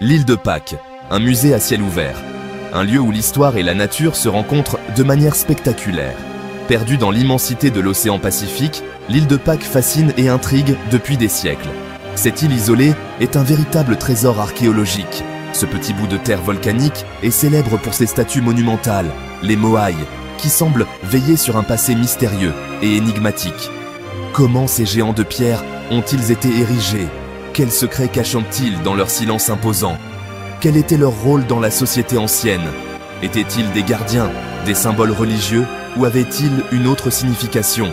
L'île de Pâques, un musée à ciel ouvert. Un lieu où l'histoire et la nature se rencontrent de manière spectaculaire. Perdue dans l'immensité de l'océan Pacifique, l'île de Pâques fascine et intrigue depuis des siècles. Cette île isolée est un véritable trésor archéologique. Ce petit bout de terre volcanique est célèbre pour ses statues monumentales, les Moai, qui semblent veiller sur un passé mystérieux et énigmatique. Comment ces géants de pierre ont-ils été érigés? Quels secrets cachent-ils dans leur silence imposant? Quel était leur rôle dans la société ancienne? Étaient-ils des gardiens, des symboles religieux, ou avaient-ils une autre signification?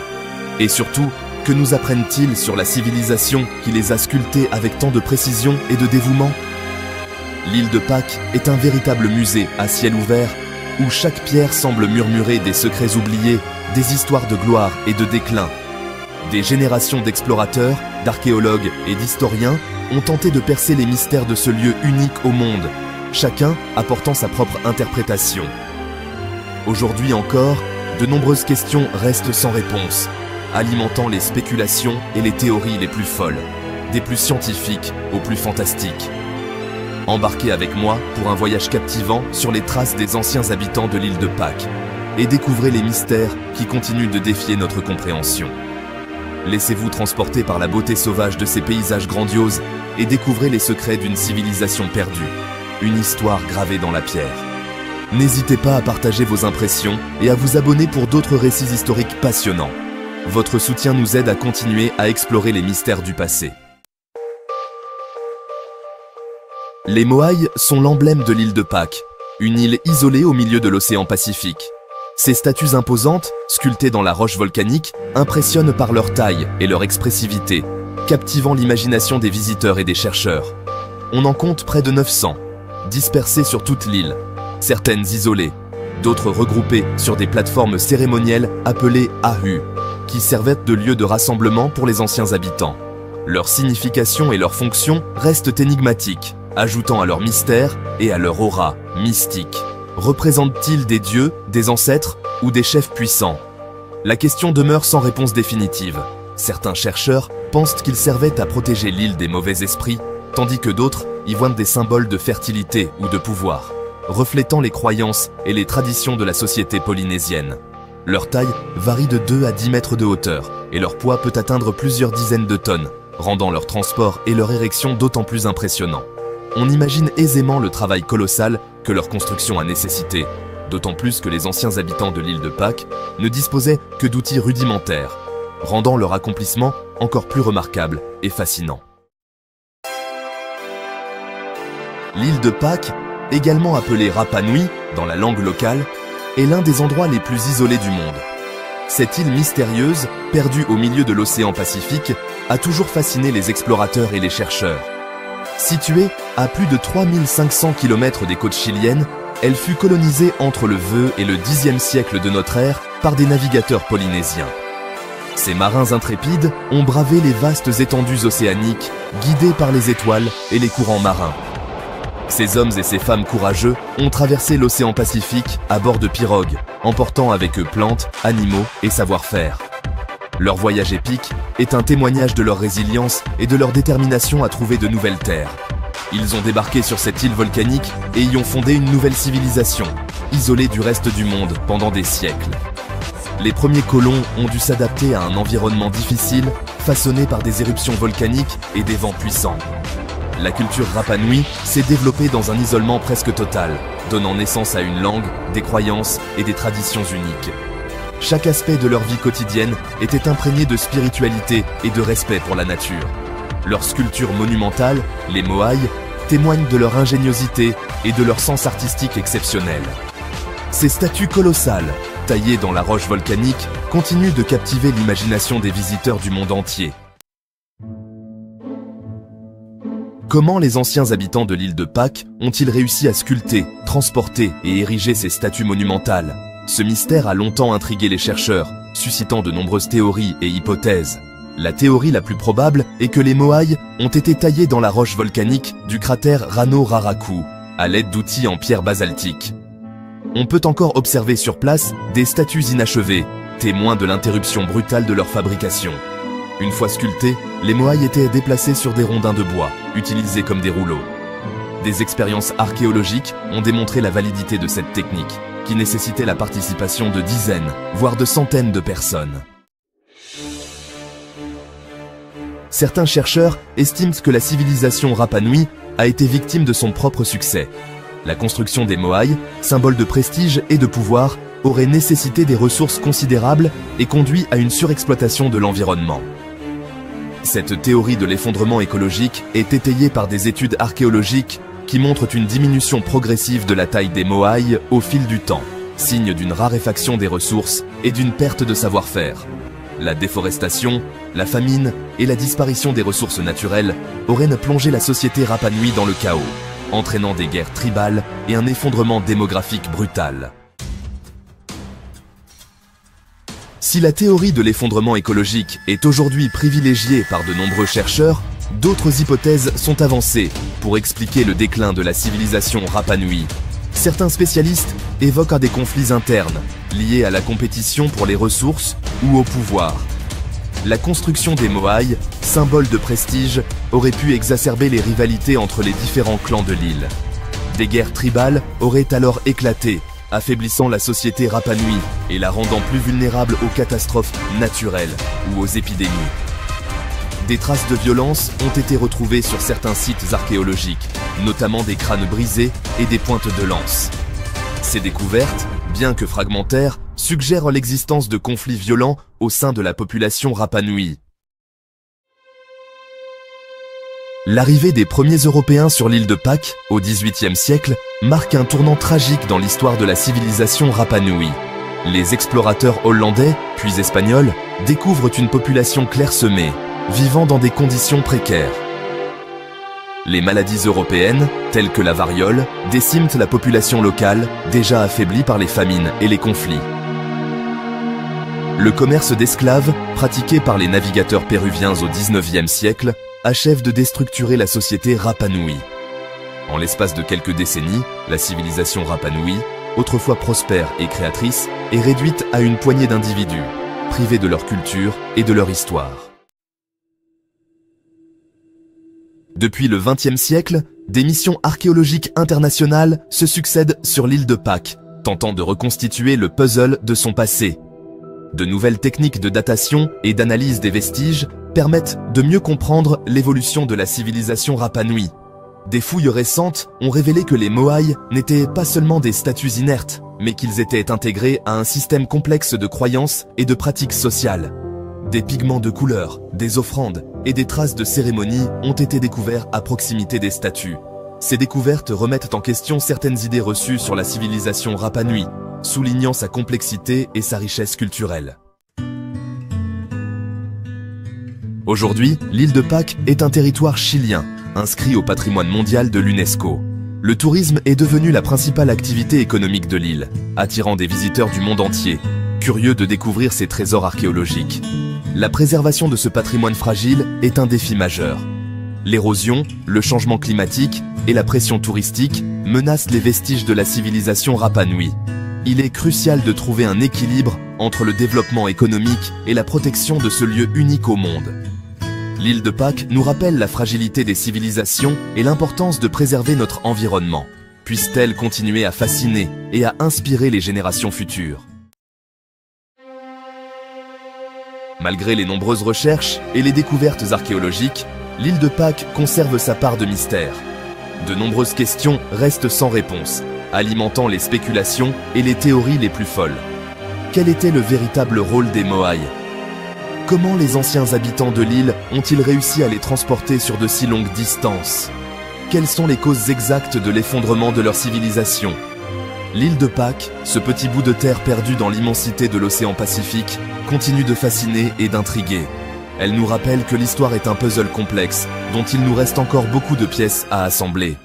Et surtout, que nous apprennent-ils sur la civilisation qui les a sculptés avec tant de précision et de dévouement? L'île de Pâques est un véritable musée à ciel ouvert, où chaque pierre semble murmurer des secrets oubliés, des histoires de gloire et de déclin. Des générations d'explorateurs, d'archéologues et d'historiens ont tenté de percer les mystères de ce lieu unique au monde, chacun apportant sa propre interprétation. Aujourd'hui encore, de nombreuses questions restent sans réponse, alimentant les spéculations et les théories les plus folles, des plus scientifiques aux plus fantastiques. Embarquez avec moi pour un voyage captivant sur les traces des anciens habitants de l'île de Pâques et découvrez les mystères qui continuent de défier notre compréhension. Laissez-vous transporter par la beauté sauvage de ces paysages grandioses et découvrez les secrets d'une civilisation perdue, une histoire gravée dans la pierre. N'hésitez pas à partager vos impressions et à vous abonner pour d'autres récits historiques passionnants. Votre soutien nous aide à continuer à explorer les mystères du passé. Les Moai sont l'emblème de l'île de Pâques, une île isolée au milieu de l'océan Pacifique. Ces statues imposantes, sculptées dans la roche volcanique, impressionnent par leur taille et leur expressivité, captivant l'imagination des visiteurs et des chercheurs. On en compte près de 900, dispersées sur toute l'île, certaines isolées, d'autres regroupées sur des plateformes cérémonielles appelées ahus, qui servaient de lieu de rassemblement pour les anciens habitants. Leur signification et leur fonction restent énigmatiques, ajoutant à leur mystère et à leur aura mystique. Représentent-ils des dieux, des ancêtres ou des chefs puissants? La question demeure sans réponse définitive. Certains chercheurs pensent qu'ils servaient à protéger l'île des mauvais esprits, tandis que d'autres y voient des symboles de fertilité ou de pouvoir, reflétant les croyances et les traditions de la société polynésienne. Leur taille varie de 2 à 10 mètres de hauteur et leur poids peut atteindre plusieurs dizaines de tonnes, rendant leur transport et leur érection d'autant plus impressionnants. On imagine aisément le travail colossal que leur construction a nécessité, d'autant plus que les anciens habitants de l'île de Pâques ne disposaient que d'outils rudimentaires, rendant leur accomplissement encore plus remarquable et fascinant. L'île de Pâques, également appelée Rapa Nui dans la langue locale, est l'un des endroits les plus isolés du monde. Cette île mystérieuse, perdue au milieu de l'océan Pacifique, a toujours fasciné les explorateurs et les chercheurs. Située à plus de 3500 km des côtes chiliennes, elle fut colonisée entre le VE et le Xe siècle de notre ère par des navigateurs polynésiens. Ces marins intrépides ont bravé les vastes étendues océaniques, guidés par les étoiles et les courants marins. Ces hommes et ces femmes courageux ont traversé l'océan Pacifique à bord de pirogues, emportant avec eux plantes, animaux et savoir-faire. Leur voyage épique est un témoignage de leur résilience et de leur détermination à trouver de nouvelles terres. Ils ont débarqué sur cette île volcanique et y ont fondé une nouvelle civilisation, isolée du reste du monde pendant des siècles. Les premiers colons ont dû s'adapter à un environnement difficile, façonné par des éruptions volcaniques et des vents puissants. La culture Rapa Nui s'est développée dans un isolement presque total, donnant naissance à une langue, des croyances et des traditions uniques. Chaque aspect de leur vie quotidienne était imprégné de spiritualité et de respect pour la nature. Leurs sculptures monumentales, les Moai, témoignent de leur ingéniosité et de leur sens artistique exceptionnel. Ces statues colossales, taillées dans la roche volcanique, continuent de captiver l'imagination des visiteurs du monde entier. Comment les anciens habitants de l'île de Pâques ont-ils réussi à sculpter, transporter et ériger ces statues monumentales? Ce mystère a longtemps intrigué les chercheurs, suscitant de nombreuses théories et hypothèses. La théorie la plus probable est que les Moai ont été taillés dans la roche volcanique du cratère Rano Raraku, à l'aide d'outils en pierre basaltique. On peut encore observer sur place des statues inachevées, témoins de l'interruption brutale de leur fabrication. Une fois sculptés, les Moai étaient déplacés sur des rondins de bois, utilisés comme des rouleaux. Des expériences archéologiques ont démontré la validité de cette technique, qui nécessitait la participation de dizaines, voire de centaines de personnes. Certains chercheurs estiment que la civilisation Rapa Nui a été victime de son propre succès. La construction des moaïs, symbole de prestige et de pouvoir, aurait nécessité des ressources considérables et conduit à une surexploitation de l'environnement. Cette théorie de l'effondrement écologique est étayée par des études archéologiques qui montrent une diminution progressive de la taille des moaïs au fil du temps, signe d'une raréfaction des ressources et d'une perte de savoir-faire. La déforestation, la famine et la disparition des ressources naturelles auraient plongé la société Rapa Nui dans le chaos, entraînant des guerres tribales et un effondrement démographique brutal. Si la théorie de l'effondrement écologique est aujourd'hui privilégiée par de nombreux chercheurs, d'autres hypothèses sont avancées pour expliquer le déclin de la civilisation Rapa Nui. Certains spécialistes évoquent des conflits internes, liés à la compétition pour les ressources ou au pouvoir. La construction des moaïs, symbole de prestige, aurait pu exacerber les rivalités entre les différents clans de l'île. Des guerres tribales auraient alors éclaté, affaiblissant la société Rapa Nui et la rendant plus vulnérable aux catastrophes naturelles ou aux épidémies. Des traces de violence ont été retrouvées sur certains sites archéologiques, notamment des crânes brisés et des pointes de lance. Ces découvertes, bien que fragmentaires, suggèrent l'existence de conflits violents au sein de la population Rapa Nui. L'arrivée des premiers Européens sur l'île de Pâques, au XVIIIe siècle, marque un tournant tragique dans l'histoire de la civilisation Rapa Nui. Les explorateurs hollandais, puis espagnols, découvrent une population clairsemée, vivant dans des conditions précaires. Les maladies européennes, telles que la variole, déciment la population locale, déjà affaiblie par les famines et les conflits. Le commerce d'esclaves, pratiqué par les navigateurs péruviens au XIXe siècle, achève de déstructurer la société Rapa Nui. En l'espace de quelques décennies, la civilisation Rapa Nui, autrefois prospère et créatrice, est réduite à une poignée d'individus, privés de leur culture et de leur histoire. Depuis le XXe siècle, des missions archéologiques internationales se succèdent sur l'île de Pâques, tentant de reconstituer le puzzle de son passé. De nouvelles techniques de datation et d'analyse des vestiges permettent de mieux comprendre l'évolution de la civilisation Rapa Nui. Des fouilles récentes ont révélé que les moaïs n'étaient pas seulement des statues inertes, mais qu'ils étaient intégrés à un système complexe de croyances et de pratiques sociales. Des pigments de couleurs, des offrandes et des traces de cérémonies ont été découverts à proximité des statues. Ces découvertes remettent en question certaines idées reçues sur la civilisation Rapa Nui, soulignant sa complexité et sa richesse culturelle. Aujourd'hui, l'île de Pâques est un territoire chilien, inscrit au patrimoine mondial de l'UNESCO. Le tourisme est devenu la principale activité économique de l'île, attirant des visiteurs du monde entier, curieux de découvrir ses trésors archéologiques. La préservation de ce patrimoine fragile est un défi majeur. L'érosion, le changement climatique et la pression touristique menacent les vestiges de la civilisation Rapa Nui. Il est crucial de trouver un équilibre entre le développement économique et la protection de ce lieu unique au monde. L'île de Pâques nous rappelle la fragilité des civilisations et l'importance de préserver notre environnement. Puisse-t-elle continuer à fasciner et à inspirer les générations futures. Malgré les nombreuses recherches et les découvertes archéologiques, l'île de Pâques conserve sa part de mystère. De nombreuses questions restent sans réponse, alimentant les spéculations et les théories les plus folles. Quel était le véritable rôle des moaïs? Comment les anciens habitants de l'île ont-ils réussi à les transporter sur de si longues distances? Quelles sont les causes exactes de l'effondrement de leur civilisation? L'île de Pâques, ce petit bout de terre perdu dans l'immensité de l'océan Pacifique, continue de fasciner et d'intriguer. Elle nous rappelle que l'histoire est un puzzle complexe, dont il nous reste encore beaucoup de pièces à assembler.